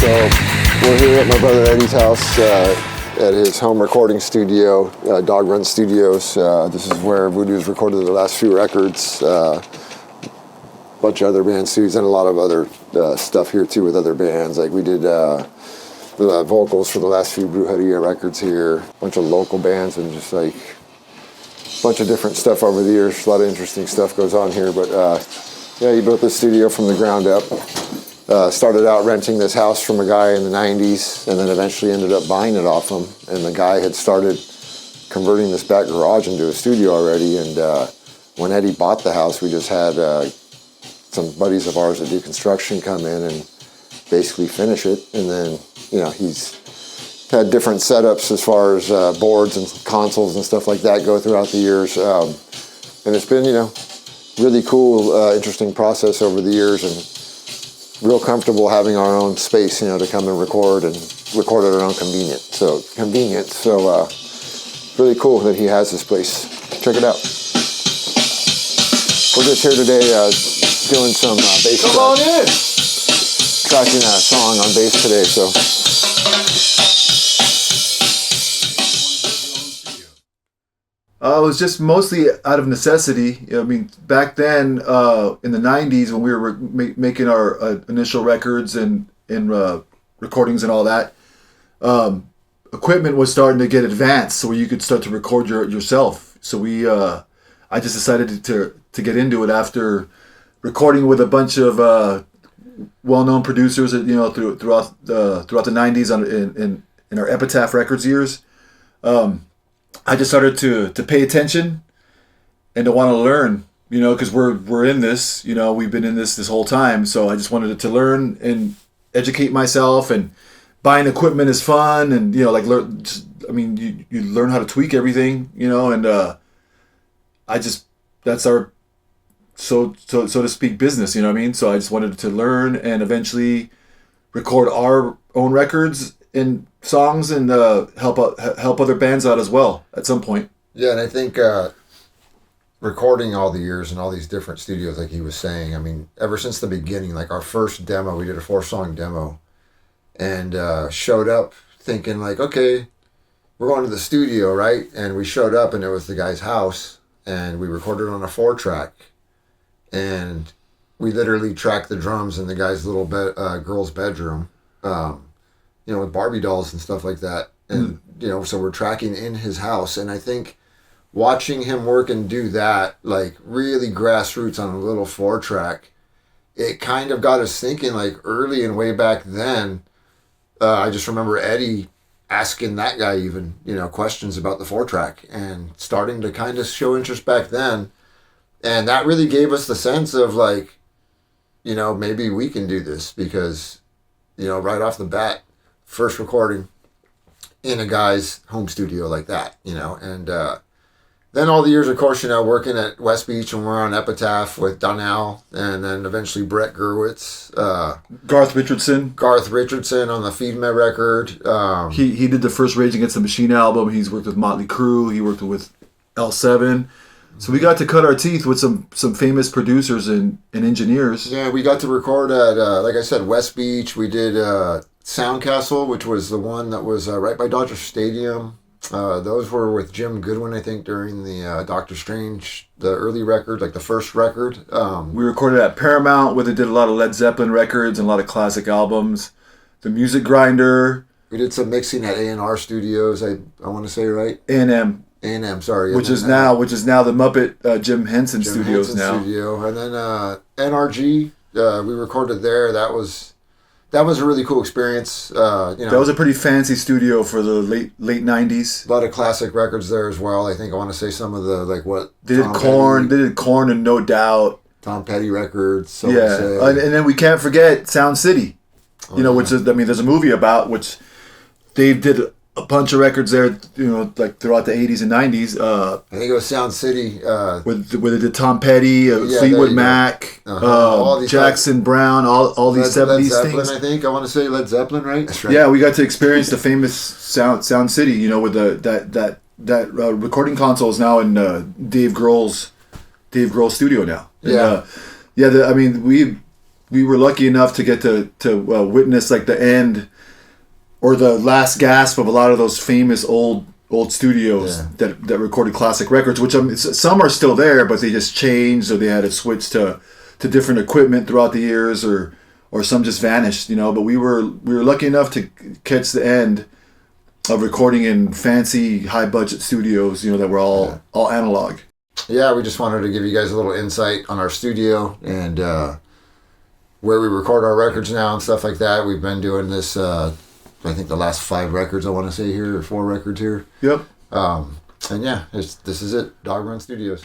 So we're here at my brother Eddie's house at his home recording studio, Dog Run Studios. This is where Voodoo's recorded their last few records. A bunch of other bands too. He's done a lot of other stuff here too with other bands. Like we did the vocals for the last few Brujeria records here. A bunch of local bands and just like a bunch of different stuff over the years. A lot of interesting stuff goes on here. But yeah, he built this studio from the ground up. Started out renting this house from a guy in the 90s and then eventually ended up buying it off him. And the guy had started converting this back garage into a studio already. And when Eddie bought the house, we just had some buddies of ours that do construction come in and basically finish it. And then, you know, he's had different setups as far as boards and consoles and stuff like that go throughout the years. And it's been, you know, really cool, interesting process over the years, and real comfortable having our own space, you know, to come and record at our own convenience. So really cool that he has this place. Check it out. We're just here today doing some bass. Come on in. Tracking a song on bass today. So. It was just mostly out of necessity. I mean, back then in the 90s when we were making our initial records and recordings and all that, equipment was starting to get advanced so you could start to record yourself. So I just decided to get into it after recording with a bunch of well-known producers, you know, throughout the 90s in our Epitaph Records years. I just started to pay attention and to want to learn, you know, because we're in this, you know, we've been in this whole time. So I just wanted to learn and educate myself, and buying equipment is fun, and, you know, like you learn how to tweak everything, you know, and that's our so to speak business, you know what I mean? So I just wanted to learn and eventually record our own records and songs and help other bands out as well at some point. Yeah, and I think recording all the years in all these different studios, like he was saying, I mean, ever since the beginning, like our first demo, we did a 4-song demo, and showed up thinking like, okay, we're going to the studio, right? And we showed up and it was the guy's house, and we recorded on a 4-track, and we literally tracked the drums in the guy's little girl's bedroom. You know, with Barbie dolls and stuff like that. And, you know, so we're tracking in his house. And I think watching him work and do that, like really grassroots on a little 4-track, it kind of got us thinking, like early and way back then. I just remember Eddie asking that guy even, you know, questions about the 4-track and starting to kind of show interest back then. And that really gave us the sense of like, you know, maybe we can do this, because, you know, right off the bat, first recording in a guy's home studio like that, you know, and then all the years, of course, you know, working at West Beach, and we're on Epitaph with Donnell, and then eventually Brett Gerwitz, Garth Richardson on the Feed Me record. He did the first Rage Against the Machine album. He's worked with Motley Crue. He worked with L7. So we got to cut our teeth with some famous producers and engineers. Yeah, we got to record at, like I said, West Beach. We did Soundcastle, which was the one that was right by Dodger Stadium. Those were with Jim Goodwin, I think, during the Doctor Strange, the early record, like the first record. We recorded at Paramount, where they did a lot of Led Zeppelin records and a lot of classic albums. The Music Grinder. We did some mixing at A&R Studios, I want to say, right? A&M. A&M, sorry. Which is now the Muppet Jim Henson Studios Henson now. Studio. And then NRG, we recorded there. That was a really cool experience. You know, that was a pretty fancy studio for the late 90s. A lot of classic records there as well. I think I want to say some of the, like, what they did Korn and No Doubt. Tom Petty records. And then we can't forget Sound City. You know, which is, I mean, there's a movie about which they did a bunch of records there, you know, like throughout the 80s and 90s. I think it was Sound City. Where they did Tom Petty, Fleetwood Mac, all these Jackson Brown, all these 70s Led Zeppelin, things. I think. I want to say Led Zeppelin, right? That's right. Yeah, we got to experience the famous Sound City, you know, with that recording console is now in Dave Grohl's studio now. And, yeah. I mean, we were lucky enough to get to witness like the end or the last gasp of a lot of those famous old studios that recorded classic records, which some are still there, but they just changed, or they had to switch to different equipment throughout the years, or some just vanished, but we were lucky enough to catch the end of recording in fancy high budget studios, that were all analog. Yeah, we just wanted to give you guys a little insight on our studio and where we record our records now and stuff like that. We've been doing this, I think the last 5 records I want to say here, or 4 records here. Yep. And yeah, this is it, Dog Run Studios.